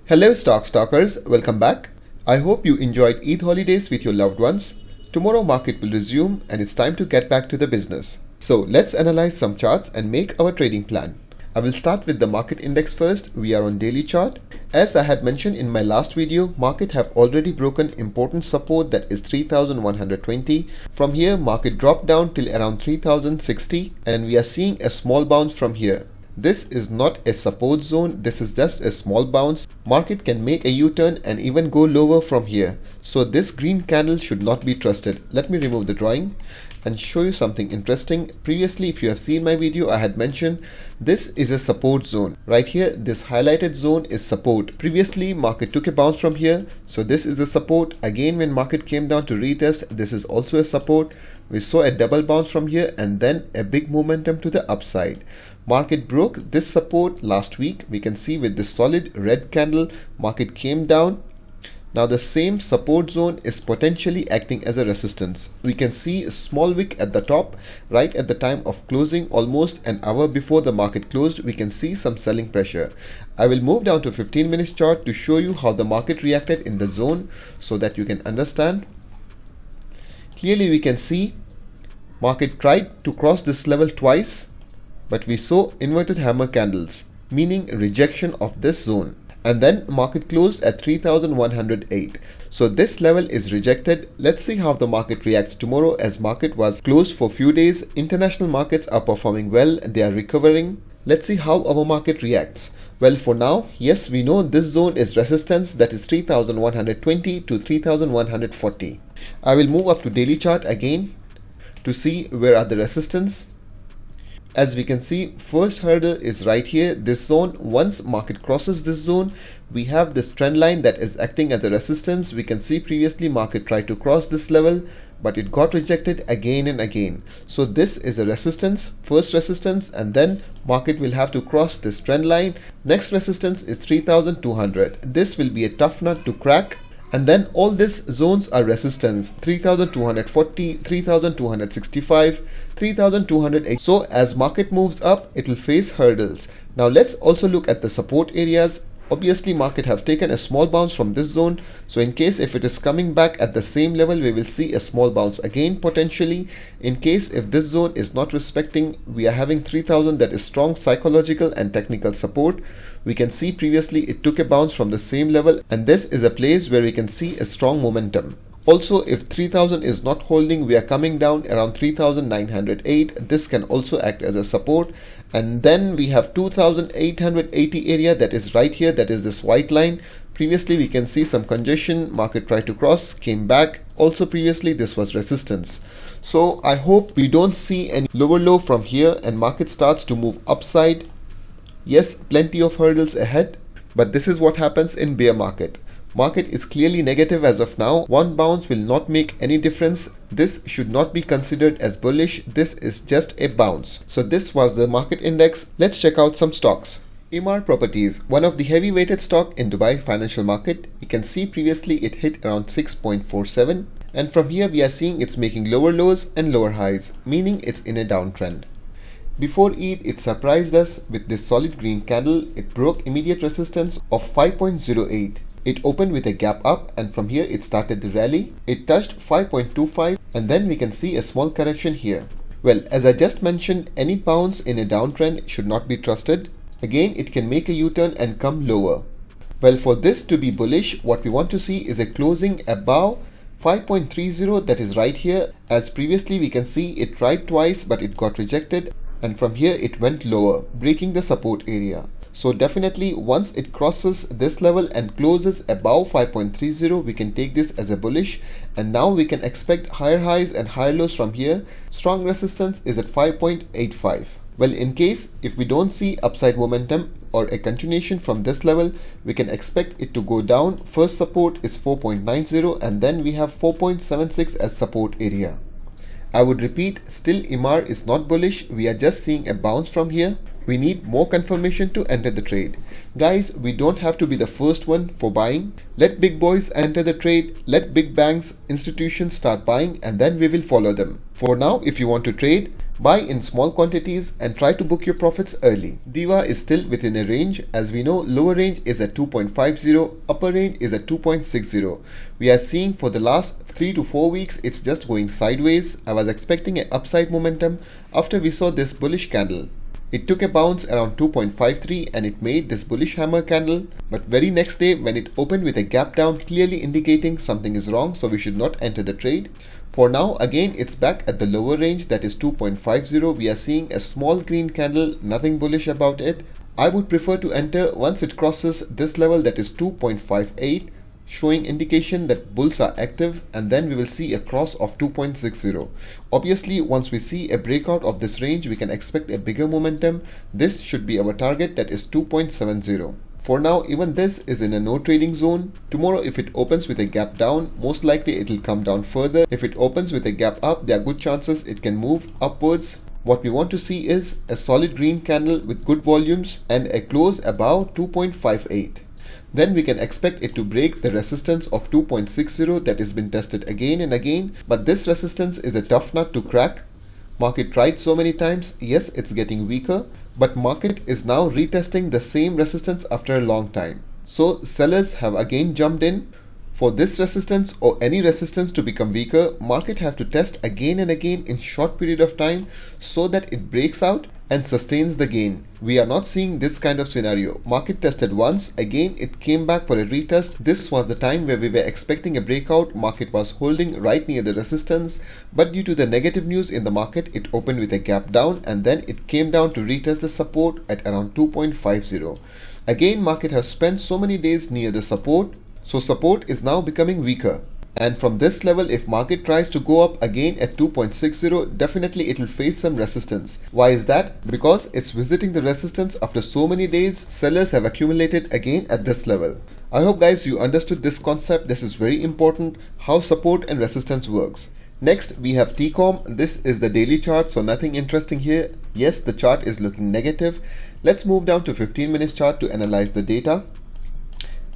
Hello stock stalkers, welcome back. I hope you enjoyed Eid holidays with your loved ones. Tomorrow market will resume and it's time to get back to the business. So let's analyze some charts and make our trading plan. I will start with the market index first. We are on daily chart. As I had mentioned in my last video, market have already broken important support, that is 3120. From here market dropped down till around 3060 and we are seeing a small bounce from here. This is not a support zone, this is just a small bounce. Market can make a U-turn and even go lower from here. So this green candle should not be trusted. Let me remove the drawing and show you something interesting. Previously, if you have seen my video, I had mentioned this is a support zone. Right here, this highlighted zone is support. Previously, market took a bounce from here. So this is a support. Again, when market came down to retest, this is also a support. We saw a double bounce from here and then a big momentum to the upside. Market broke this support last week. We can see with this solid red candle, market came down. Now the same support zone is potentially acting as a resistance. We can see a small wick at the top right at the time of closing, almost an hour before the market closed. We can see some selling pressure. I will move down to 15 minutes chart to show you how the market reacted in the zone so that you can understand. Clearly we can see market tried to cross this level twice, but we saw inverted hammer candles, meaning rejection of this zone. And then market closed at 3108. So this level is rejected. Let's see how the market reacts tomorrow, as market was closed for few days. International markets are performing well, they are recovering. Let's see how our market reacts. Well, for now, yes, we know this zone is resistance, that is 3120 to 3140. I will move up to daily chart again to see where are the resistance. As we can see, first hurdle is right here, this zone. Once market crosses this zone, we have this trend line that is acting as a resistance. We can see previously market tried to cross this level, but it got rejected again and again. So this is a resistance, first resistance, and then market will have to cross this trend line. Next resistance is 3200. This will be a tough nut to crack. And then all these zones are resistance, 3240, 3265, 3208. So as market moves up, it will face hurdles. Now let's also look at the support areas. Obviously market have taken a small bounce from this zone. So in case if it is coming back at the same level, we will see a small bounce again potentially. In case if this zone is not respecting, we are having 3000, that is strong psychological and technical support. We can see previously it took a bounce from the same level, and this is a place where we can see a strong momentum. Also, if 3000 is not holding, we are coming down around 3908. This can also act as a support. And then we have 2880 area, that is right here, that is this white line. Previously we can see some congestion, market tried to cross, came back. Also previously this was resistance. So I hope we don't see any lower low from here and market starts to move upside. Yes, plenty of hurdles ahead, but this is what happens in bear market. Market is clearly negative as of now. One bounce will not make any difference. This should not be considered as bullish. This is just a bounce. So this was the market index. Let's check out some stocks. Emaar Properties, one of the heavy weighted stock in Dubai financial market. You can see previously it hit around 6.47, and from here we are seeing it's making lower lows and lower highs, meaning it's in a downtrend. Before Eid, it surprised us with this solid green candle. It broke immediate resistance of 5.08. It opened with a gap up, and from here it started the rally. It touched 5.25 and then we can see a small correction here. Well, as I just mentioned, any bounce in a downtrend should not be trusted. Again, it can make a U-turn and come lower. Well, for this to be bullish, what we want to see is a closing above 5.30, that is right here. As previously we can see it tried twice but it got rejected, and from here it went lower, breaking the support area. So definitely once it crosses this level and closes above 5.30, we can take this as a bullish, and now we can expect higher highs and higher lows from here. Strong resistance is at 5.85. Well, in case if we don't see upside momentum or a continuation from this level, we can expect it to go down. First support is 4.90 and then we have 4.76 as support area. I would repeat, still Emaar is not bullish. We are just seeing a bounce from here. We need more confirmation to enter the trade. Guys, we don't have to be the first one for buying. Let big boys enter the trade. Let big banks, institutions start buying, and then we will follow them. For now, if you want to trade, Buy in small quantities and try to book your profits early. DIVA is still within a range. As we know, lower range is at 2.50, upper range is at 2.60. We are seeing for the last 3 to 4 weeks it's just going sideways. I was expecting an upside momentum after we saw this bullish candle. It took a bounce around 2.53 and it made this bullish hammer candle, but very next day when it opened with a gap down, clearly indicating something is wrong, so we should not enter the trade. For now, again it's back at the lower range, that is 2.50. We are seeing a small green candle, nothing bullish about it. I would prefer to enter once it crosses this level, that is 2.58, showing indication that bulls are active, and then we will see a cross of 2.60. Obviously, once we see a breakout of this range, we can expect a bigger momentum. This should be our target, that is 2.70. For now, even this is in a no trading zone. Tomorrow, if it opens with a gap down, most likely it will come down further. If it opens with a gap up, there are good chances it can move upwards. What we want to see is a solid green candle with good volumes and a close above 2.58. Then we can expect it to break the resistance of 2.60 that has been tested again and again. But this resistance is a tough nut to crack. Market tried so many times. Yes, it's getting weaker, but market is now retesting the same resistance after a long time. So sellers have again jumped in. For this resistance or any resistance to become weaker, market have to test again and again in short period of time so that it breaks out and sustains the gain. We are not seeing this kind of scenario. Market tested once, again it came back for a retest. This was the time where we were expecting a breakout. Market was holding right near the resistance, but due to the negative news in the market, it opened with a gap down and then it came down to retest the support at around 2.50. Again, market has spent so many days near the support, so support is now becoming weaker. And from this level, if market tries to go up again at 2.60, definitely it will face some resistance. Why is that? Because it's visiting the resistance after so many days. Sellers have accumulated again at this level. I hope guys you understood this concept. This is very important, how support and resistance works. Next we have TCOM. This is the daily chart, so nothing interesting here. Yes, the chart is looking negative. Let's move down to 15 minutes chart to analyze the data.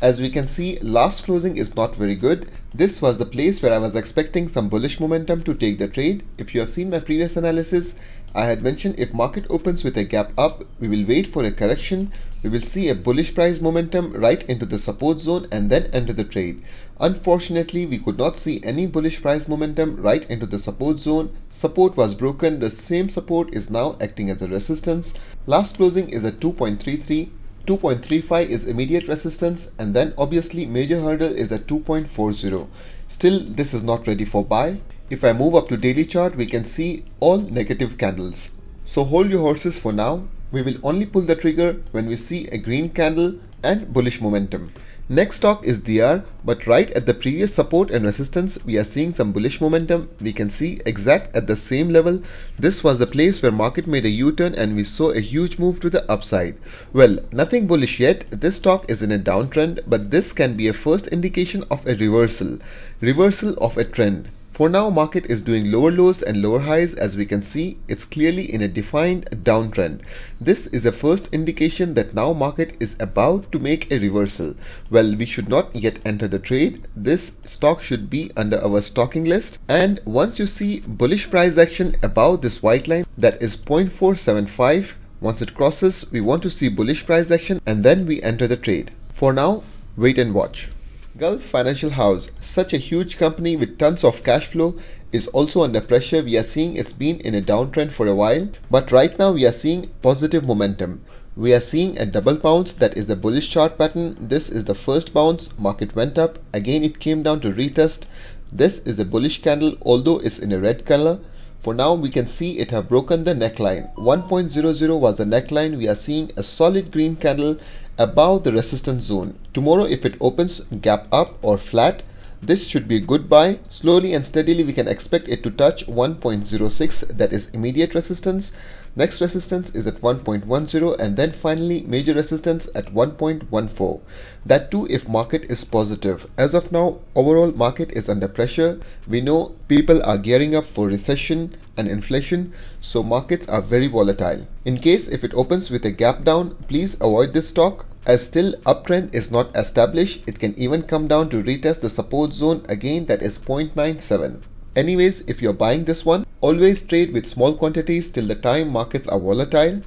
As we can see, last closing is not very good. This was the place where I was expecting some bullish momentum to take the trade. If you have seen my previous analysis, I had mentioned if market opens with a gap up, we will wait for a correction. We will see a bullish price momentum right into the support zone and then enter the trade. Unfortunately, we could not see any bullish price momentum right into the support zone. Support was broken. The same support is now acting as a resistance. Last closing is at 2.33. 2.35 is immediate resistance, and then obviously major hurdle is at 2.40. Still, this is not ready for buy. If I move up to daily chart, we can see all negative candles. So hold your horses for now. We will only pull the trigger when we see a green candle and bullish momentum. Next stock is DR, but right at the previous support and resistance, we are seeing some bullish momentum. We can see exact at the same level. This was the place where market made a U-turn and we saw a huge move to the upside. Well, nothing bullish yet. This stock is in a downtrend, but this can be a first indication of a reversal of a trend. For now, market is doing lower lows and lower highs. As we can see, it's clearly in a defined downtrend. This is a first indication that now market is about to make a reversal. Well, we should not yet enter the trade. This stock should be under our stalking list. And once you see bullish price action above this white line, that is 0.475, once it crosses, we want to see bullish price action and then we enter the trade. For now, wait and watch. Gulf Financial House, such a huge company with tons of cash flow, is also under pressure. We are seeing it's been in a downtrend for a while, but right now we are seeing positive momentum. We are seeing a double bounce, that is the bullish chart pattern. This is the first bounce, market went up, again it came down to retest. This is the bullish candle, although it's in a red color. For now, we can see it have broken the neckline. 1.00 was the neckline. We are seeing a solid green candle above the resistance zone. Tomorrow, if it opens gap up or flat, this should be a good buy. Slowly and steadily, we can expect it to touch 1.06, that is immediate resistance. Next resistance is at 1.10, and then finally major resistance at 1.14. That too if market is positive. As of now, overall market is under pressure. We know people are gearing up for recession and inflation, so markets are very volatile. In case if it opens with a gap down, please avoid this stock, as still uptrend is not established. It can even come down to retest the support zone again, that is 0.97. Anyways, if you're buying this one, always trade with small quantities till the time markets are volatile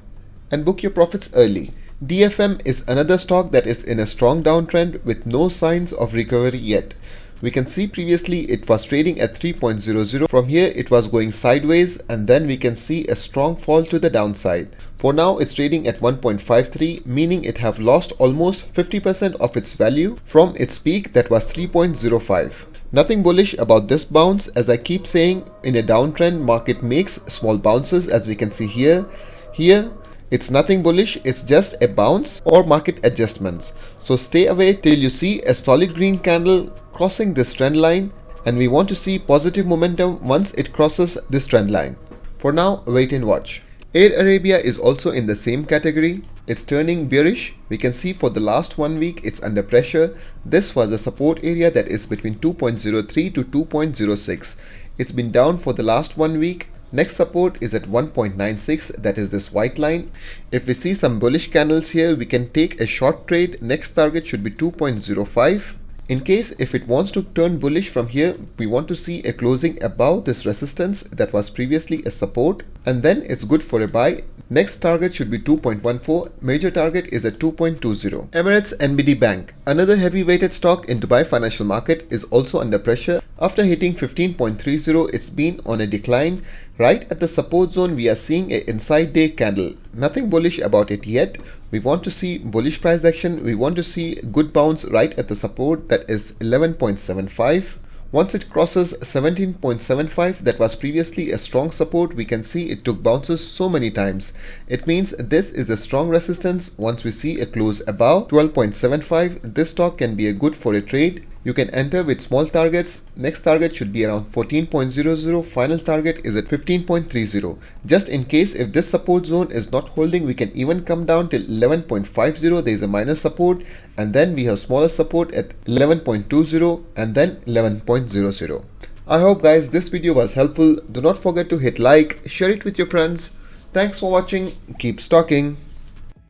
and book your profits early. DFM is another stock that is in a strong downtrend with no signs of recovery yet. We can see previously it was trading at 3.00. From here it was going sideways and then we can see a strong fall to the downside. For now it's trading at 1.53, meaning it have lost almost 50% of its value from its peak that was 3.05. Nothing bullish about this bounce, as I keep saying, in a downtrend market makes small bounces, as we can see here. Here it's nothing bullish, it's just a bounce or market adjustments. So stay away till you see a solid green candle crossing this trend line, and we want to see positive momentum once it crosses this trend line. For now, wait and watch. Air Arabia is also in the same category. It's turning bearish. We can see for the last 1 week it's under pressure. This was a support area that is between 2.03 to 2.06. It's been down for the last 1 week. Next support is at 1.96, that is this white line. If we see some bullish candles here, we can take a short trade. Next target should be 2.05. In case if it wants to turn bullish from here, we want to see a closing above this resistance that was previously a support, and then it's good for a buy. Next target should be 2.14. Major target is at 2.20. Emirates NBD Bank, another heavy weighted stock in Dubai financial market, is also under pressure. After hitting 15.30, it's been on a decline. Right at the support zone, we are seeing an inside day candle. Nothing bullish about it yet. We want to see bullish price action. We want to see good bounce right at the support, that is 11.75. Once it crosses 17.75, that was previously a strong support, we can see it took bounces so many times. It means this is a strong resistance. Once we see a close above 12.75, this stock can be a good for a trade. You can enter with small targets. Next target should be around 14.00. Final target is at 15.30. Just in case if this support zone is not holding, we can even come down till 11.50. There is a minor support, and then we have smaller support at 11.20 and then 11.00. I hope guys this video was helpful. Do not forget to hit like, share it with your friends. Thanks for watching. Keep stocking.